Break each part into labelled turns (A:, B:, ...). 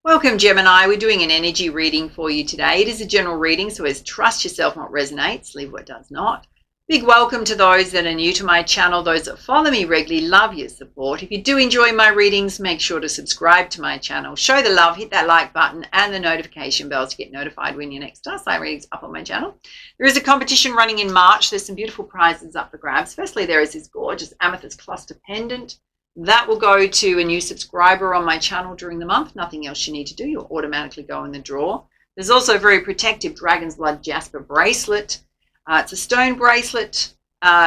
A: Welcome, Gemini. We're doing an energy reading for you today. It is a general reading, so it's trust yourself what resonates, leave what does not. Big welcome to those that are new to my channel, those that follow me regularly. Love your support. If you do enjoy my readings, make sure to subscribe to my channel. Show the love, hit that like button and the notification bell to get notified when your next Starsign readings up on my channel. There is a competition running in March. There's some beautiful prizes up for grabs. Firstly, there is this gorgeous amethyst cluster pendant. That will go to a new subscriber on my channel during the month. Nothing else you need to do. You'll automatically go in the draw. There's also a very protective Dragon's Blood Jasper bracelet. It's a stone bracelet.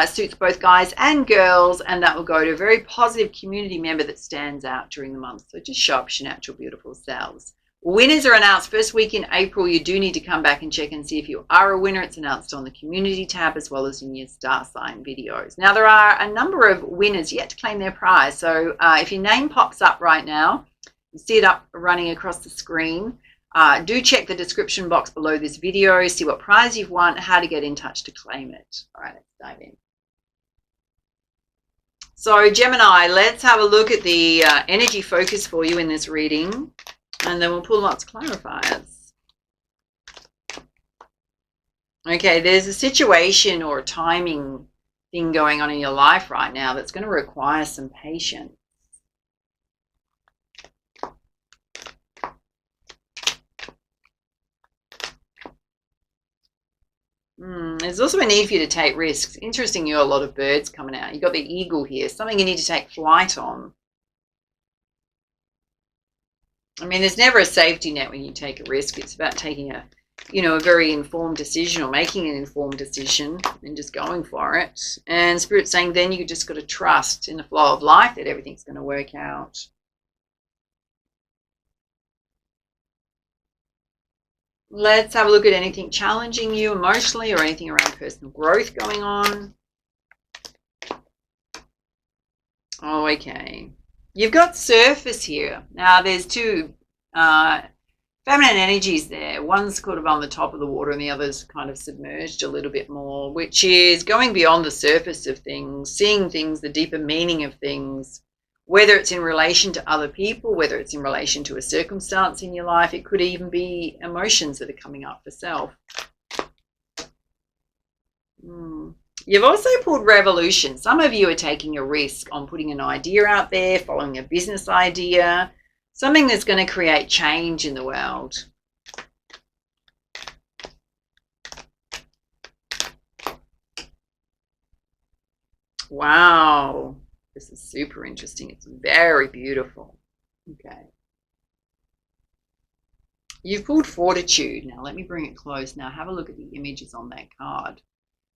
A: Suits both guys and girls, and that will go to a very positive community member that stands out during the month. So just show up your natural, beautiful selves. Winners are announced first week in April. You do need to come back and check and see if you are a winner. It's announced on the community tab as well as in your star sign videos. Now, there are a number of winners yet to claim their prize. So if your name pops up right now, you see it up running across the screen, do check the description box below this video, see what prize you've won, how to get in touch to claim it. All right, let's dive in. So Gemini, let's have a look at the energy focus for you in this reading. And then we'll pull lots of clarifiers. Okay, there's a situation or a timing thing going on in your life right now that's going to require some patience. There's also a need for you to take risks. Interesting, you got a lot of birds coming out. You've got the eagle here, something you need to take flight on. I mean, there's never a safety net when you take a risk. It's about taking a very informed decision or making an informed decision and just going for it. And Spirit's saying then you just got to trust in the flow of life that everything's going to work out. Let's have a look at anything challenging you emotionally or anything around personal growth going on. Oh, okay. You've got surface here. Now, there's two feminine energies there. One's kind of on the top of the water and the other's kind of submerged a little bit more, which is going beyond the surface of things, seeing things, the deeper meaning of things, whether it's in relation to other people, whether it's in relation to a circumstance in your life. It could even be emotions that are coming up for self. You've also pulled revolution. Some of you are taking a risk on putting an idea out there, following a business idea, something that's going to create change in the world. Wow, this is super interesting. It's very beautiful. Okay. You've pulled fortitude. Now, let me bring it close. Now, have a look at the images on that card.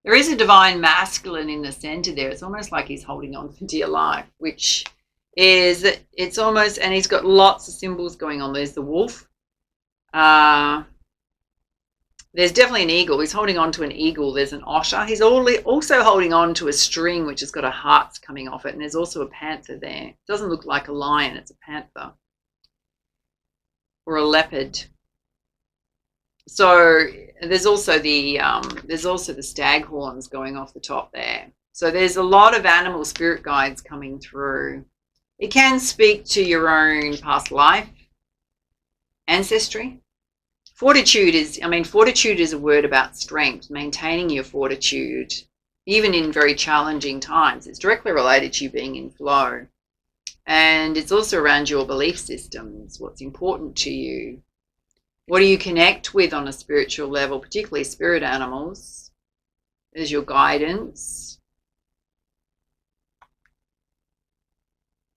A: There is a divine masculine in the center there. It's almost like he's holding on for dear life, which is, it's almost, and he's got lots of symbols going on. There's the wolf. There's definitely an eagle. He's holding on to an eagle. There's an otter. He's also holding on to a string, which has got a heart coming off it. And there's also a panther there. It doesn't look like a lion. It's a panther or a leopard. So there's also the stag horns going off the top there. So there's a lot of animal spirit guides coming through. It can speak to your own past life, ancestry. Fortitude is a word about strength, maintaining your fortitude, even in very challenging times. It's directly related to you being in flow. And it's also around your belief systems, what's important to you. What do you connect with on a spiritual level, particularly spirit animals, as your guidance?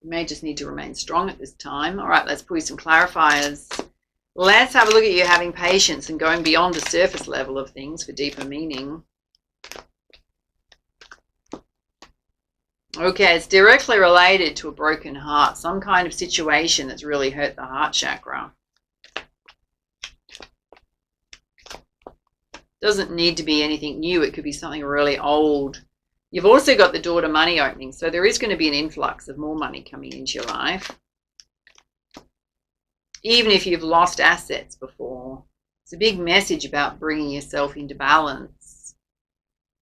A: You may just need to remain strong at this time. All right, let's pull you some clarifiers. Let's have a look at you having patience and going beyond the surface level of things for deeper meaning. Okay, it's directly related to a broken heart, some kind of situation that's really hurt the heart chakra. Doesn't need to be anything new. It could be something really old. You've also got the door to money opening. So there is going to be an influx of more money coming into your life. Even if you've lost assets before. It's a big message about bringing yourself into balance.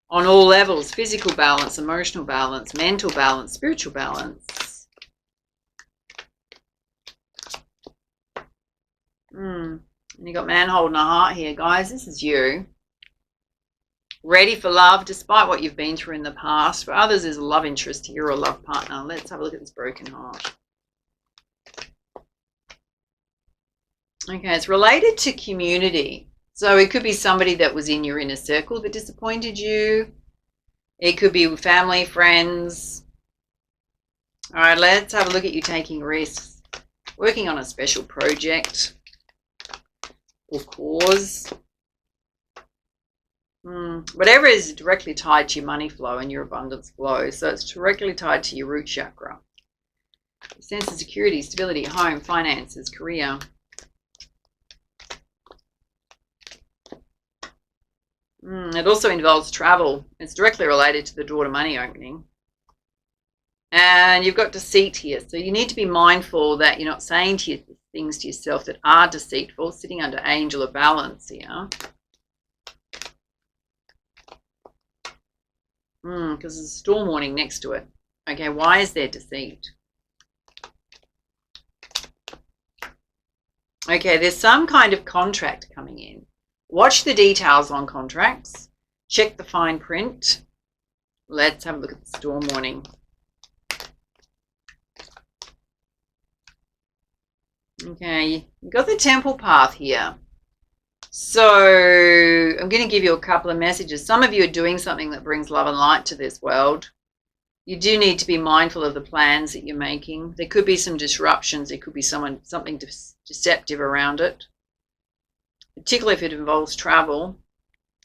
A: On all levels, physical balance, emotional balance, mental balance, spiritual balance. And you got man holding a heart here, guys. This is you. Ready for love, despite what you've been through in the past. For others, there's a love interest here or a love partner. Let's have a look at this broken heart. Okay, it's related to community. So it could be somebody that was in your inner circle that disappointed you. It could be family, friends. All right, let's have a look at you taking risks, working on a special project or cause. Whatever is directly tied to your money flow and your abundance flow. So it's directly tied to your root chakra. Sense of security, stability, home, finances, career. It also involves travel. It's directly related to the door to money opening. And you've got deceit here. So you need to be mindful that you're not saying things to yourself that are deceitful, sitting under angel of balance here. Because there's a storm warning next to it. Okay, why is there deceit? Okay, there's some kind of contract coming in. Watch the details on contracts. Check the fine print. Let's have a look at the storm warning. Okay, you've got the temple path here. So I'm going to give you a couple of messages. Some of you are doing something that brings love and light to this world. You do need to be mindful of the plans that you're making. There could be some disruptions. There could be something deceptive around it, particularly if it involves travel.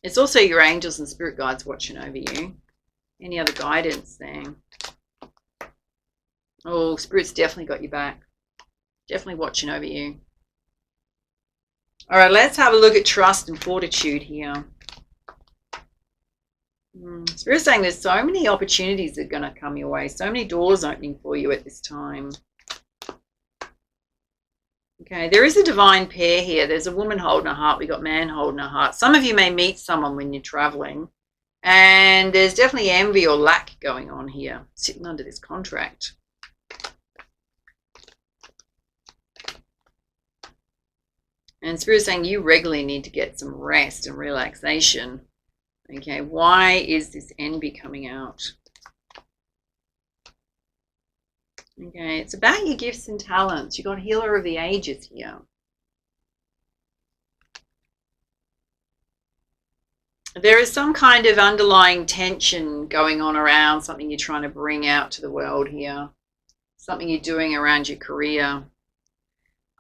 A: It's also your angels and spirit guides watching over you. Any other guidance there? Oh, Spirit's definitely got you back. Definitely watching over you. All right, let's have a look at trust and fortitude here. Spirit's saying there's so many opportunities that are going to come your way. So many doors opening for you at this time. Okay, there is a divine pair here. There's a woman holding a heart. We got man holding a heart. Some of you may meet someone when you're traveling. And there's definitely envy or lack going on here, sitting under this contract. And Spirit's saying you regularly need to get some rest and relaxation. Okay, why is this envy coming out? Okay, it's about your gifts and talents. You've got Healer of the Ages here. There is some kind of underlying tension going on around something you're trying to bring out to the world here. Something you're doing around your career.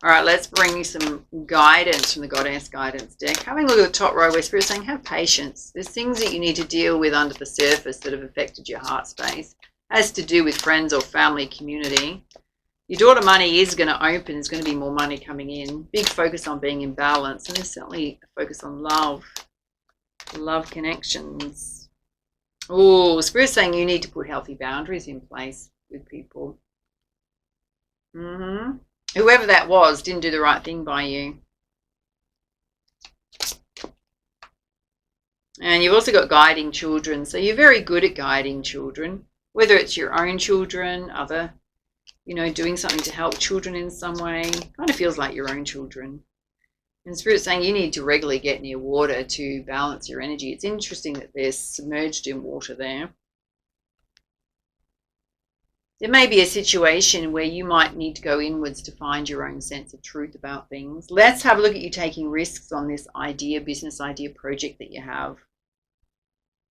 A: All right, let's bring you some guidance from the Goddess Guidance deck. Having a look at the top row where Spirit's saying have patience. There's things that you need to deal with under the surface that have affected your heart space. Has to do with friends or family, community. Your door to money is going to open. There's going to be more money coming in. Big focus on being in balance. And there's certainly a focus on love. Love connections. Oh, Spirit's saying you need to put healthy boundaries in place with people. Whoever that was didn't do the right thing by you. And you've also got guiding children. So you're very good at guiding children, whether it's your own children, doing something to help children in some way. Kind of feels like your own children. And Spirit's saying you need to regularly get near water to balance your energy. It's interesting that they're submerged in water there. There may be a situation where you might need to go inwards to find your own sense of truth about things. Let's have a look at you taking risks on this business idea project that you have,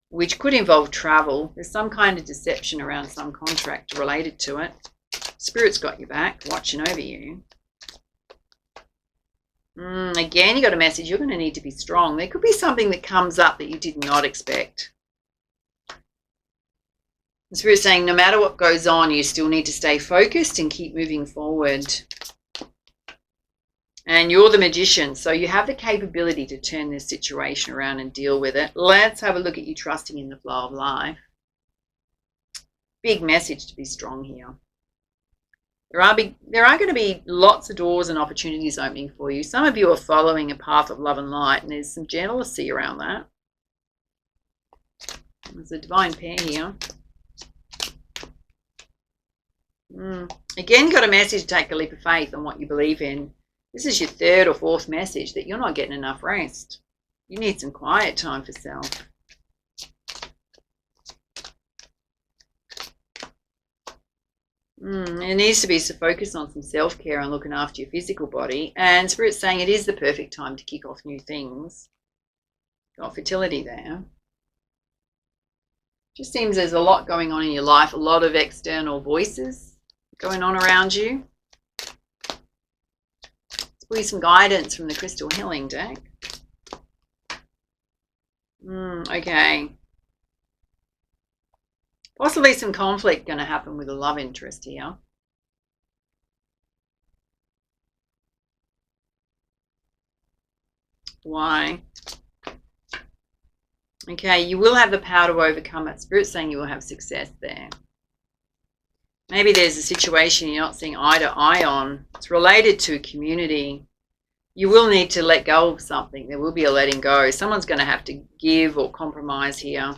A: which could involve travel. There's some kind of deception around some contract related to it. Spirit's got your back, watching over you. Again, you got a message. You're going to need to be strong. There could be something that comes up that you did not expect. The Spirit's saying no matter what goes on, you still need to stay focused and keep moving forward. And you're the magician, so you have the capability to turn this situation around and deal with it. Let's have a look at you trusting in the flow of life. Big message to be strong here. There are going to be lots of doors and opportunities opening for you. Some of you are following a path of love and light, and there's some jealousy around that. There's a divine pair here. Again, got a message to take a leap of faith on what you believe in. This is your third or fourth message that you're not getting enough rest. You need some quiet time for self. It needs to be focused on some self-care and looking after your physical body. And Spirit's saying it is the perfect time to kick off new things. Got fertility there. Just seems there's a lot going on in your life, a lot of external voices going on around you. Let's pull you some guidance from the Crystal Healing deck. Okay. Possibly some conflict going to happen with a love interest here. Why? Okay, you will have the power to overcome it. Spirit's saying you will have success there. Maybe there's a situation you're not seeing eye to eye on. It's related to community. You will need to let go of something. There will be a letting go. Someone's going to have to give or compromise here.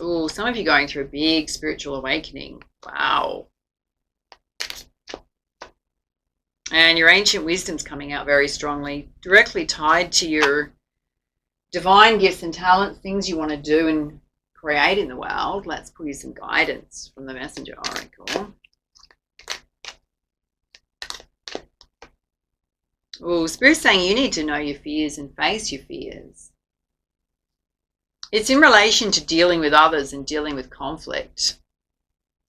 A: Oh, some of you going through a big spiritual awakening. Wow. And your ancient wisdom's coming out very strongly, directly tied to your divine gifts and talents, things you want to do and create in the world. Let's pull you some guidance from the Messenger Oracle. Oh, Spirit's saying you need to know your fears and face your fears. It's in relation to dealing with others and dealing with conflict.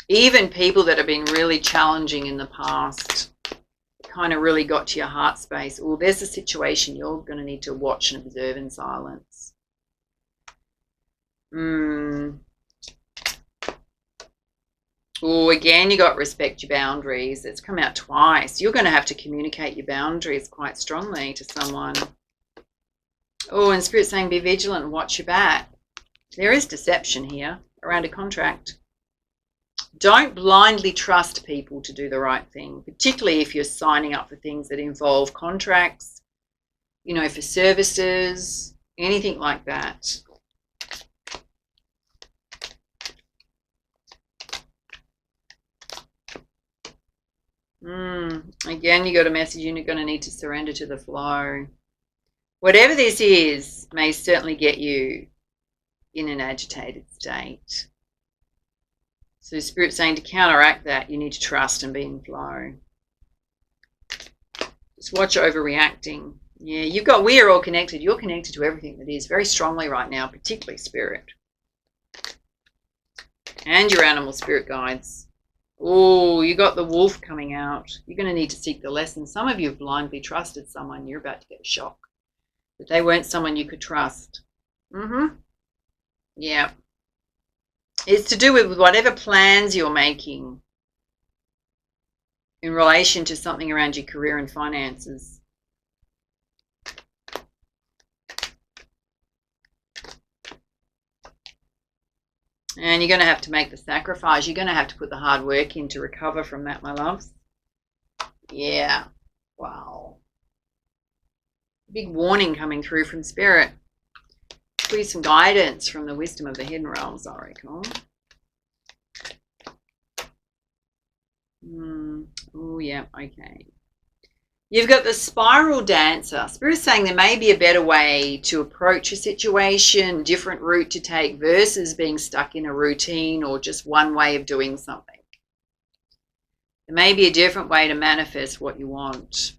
A: Even people that have been really challenging in the past, kind of really got to your heart space. Oh, there's a situation you're going to need to watch and observe in silence. Oh, again, you got respect your boundaries. It's come out twice. You're going to have to communicate your boundaries quite strongly to someone. Oh, and Spirit's saying be vigilant and watch your back. There is deception here around a contract. Don't blindly trust people to do the right thing, particularly if you're signing up for things that involve contracts, you know, for services, anything like that. Again, you got a message and you're going to need to surrender to the flow. Whatever this is may certainly get you in an agitated state. So Spirit's saying to counteract that, you need to trust and be in flow. Just watch overreacting. Yeah, we are all connected. You're connected to everything that is very strongly right now, particularly Spirit. And your animal spirit guides. Oh, you got the wolf coming out. You're going to need to seek the lesson. Some of you have blindly trusted someone. You're about to get a shock. But they weren't someone you could trust. Yeah. It's to do with whatever plans you're making in relation to something around your career and finances. And you're going to have to make the sacrifice. You're going to have to put the hard work in to recover from that, my loves. Yeah. Wow. Big warning coming through from Spirit. Please some guidance from the Wisdom of the Hidden Realms Oracle. Oh, yeah, okay. You've got the Spiral Dancer. Spirit's saying there may be a better way to approach a situation, different route to take versus being stuck in a routine or just one way of doing something. There may be a different way to manifest what you want.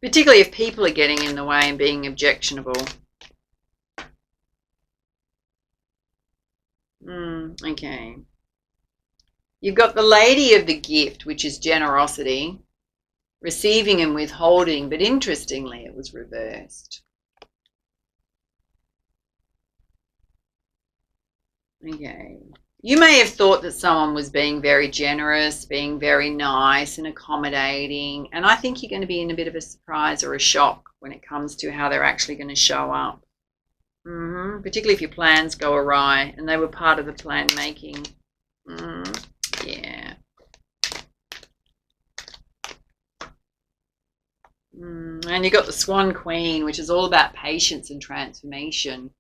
A: Particularly if people are getting in the way and being objectionable. Okay. You've got the Lady of the Gift, which is generosity, receiving and withholding, but interestingly, it was reversed. Okay. You may have thought that someone was being very generous, being very nice and accommodating, and I think you're going to be in a bit of a surprise or a shock when it comes to how they're actually going to show up. Particularly if your plans go awry and they were part of the plan making. Yeah. And you got the Swan Queen, which is all about patience and transformation.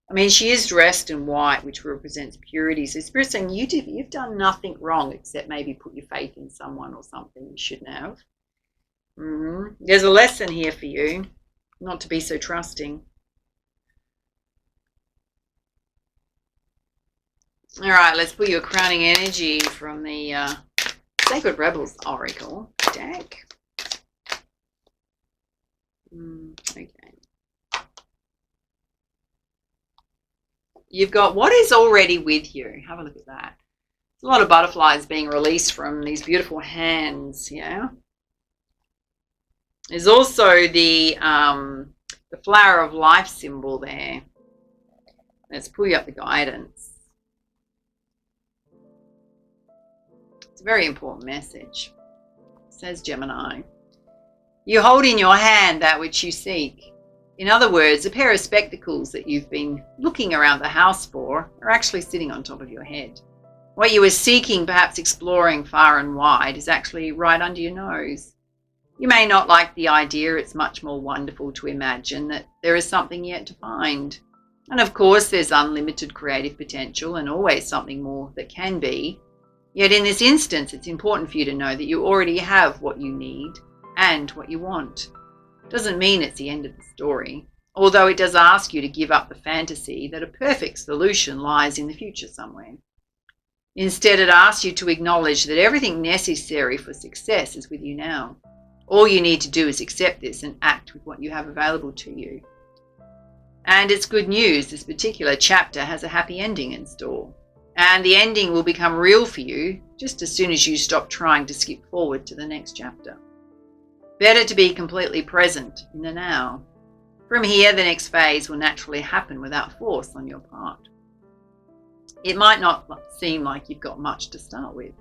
A: I mean, she is dressed in white, which represents purity. So Spirit's saying you've done nothing wrong except maybe put your faith in someone or something you shouldn't have. There's a lesson here for you, not to be so trusting. All right, let's pull you a crowning energy from the Sacred Rebels Oracle deck. Okay. You've got what is already with you. Have a look at that. There's a lot of butterflies being released from these beautiful hands, yeah? There's also the flower of life symbol there. Let's pull you up the guidance. It's a very important message. It says Gemini, you hold in your hand that which you seek. In other words, a pair of spectacles that you've been looking around the house for are actually sitting on top of your head. What you were seeking, perhaps exploring far and wide, is actually right under your nose. You may not like the idea. It's much more wonderful to imagine that there is something yet to find. And of course, there's unlimited creative potential and always something more that can be. Yet in this instance, it's important for you to know that you already have what you need and what you want. Doesn't mean it's the end of the story, although it does ask you to give up the fantasy that a perfect solution lies in the future somewhere. Instead, it asks you to acknowledge that everything necessary for success is with you now. All you need to do is accept this and act with what you have available to you. And it's good news, this particular chapter has a happy ending in store. And the ending will become real for you just as soon as you stop trying to skip forward to the next chapter. Better to be completely present in the now. From here, the next phase will naturally happen without force on your part. It might not seem like you've got much to start with.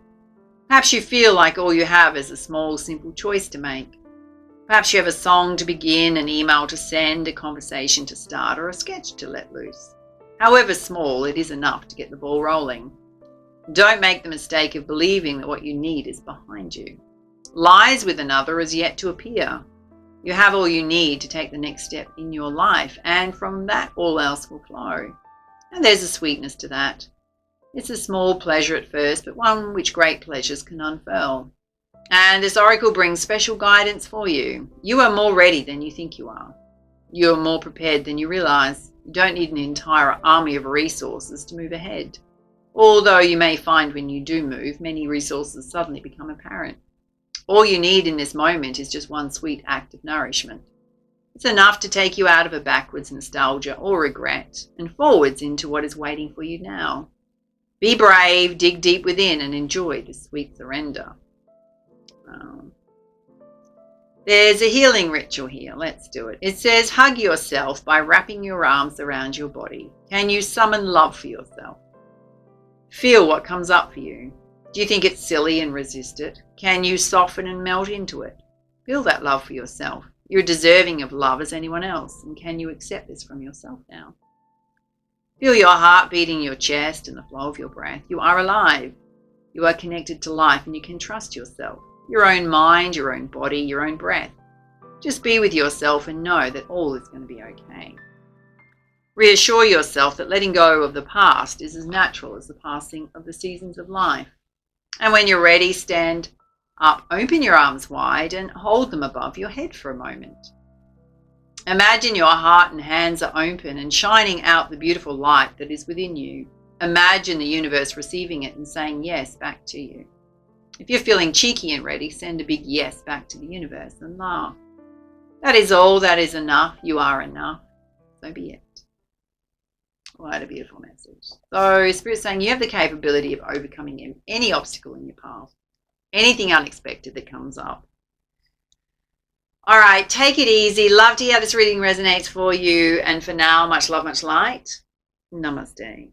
A: Perhaps you feel like all you have is a small, simple choice to make. Perhaps you have a song to begin, an email to send, a conversation to start, or a sketch to let loose. However small, it is enough to get the ball rolling. Don't make the mistake of believing that what you need is behind you. Lies with another is yet to appear. You have all you need to take the next step in your life, and from that all else will flow. And there's a sweetness to that. It's a small pleasure at first, but one which great pleasures can unfurl. And this oracle brings special guidance for you. You are more ready than you think you are. You are more prepared than you realize. You don't need an entire army of resources to move ahead. Although you may find when you do move, many resources suddenly become apparent. All you need in this moment is just one sweet act of nourishment. It's enough to take you out of a backwards nostalgia or regret and forwards into what is waiting for you now. Be brave, dig deep within, and enjoy this sweet surrender. There's a healing ritual here. Let's do it. It says, hug yourself by wrapping your arms around your body. Can you summon love for yourself? Feel what comes up for you. Do you think it's silly and resist it? Can you soften and melt into it? Feel that love for yourself. You're deserving of love as anyone else, and can you accept this from yourself now? Feel your heart beating your chest and the flow of your breath. You are alive. You are connected to life, and you can trust yourself, your own mind, your own body, your own breath. Just be with yourself and know that all is going to be okay. Reassure yourself that letting go of the past is as natural as the passing of the seasons of life. And when you're ready, stand up, open your arms wide and hold them above your head for a moment. Imagine your heart and hands are open and shining out the beautiful light that is within you. Imagine the universe receiving it and saying yes back to you. If you're feeling cheeky and ready, send a big yes back to the universe and laugh. That is all, that is enough. You are enough. So be it. What a beautiful message. So Spirit's saying you have the capability of overcoming any obstacle in your path, anything unexpected that comes up. All right, take it easy. Love to hear how this reading resonates for you. And for now, much love, much light. Namaste.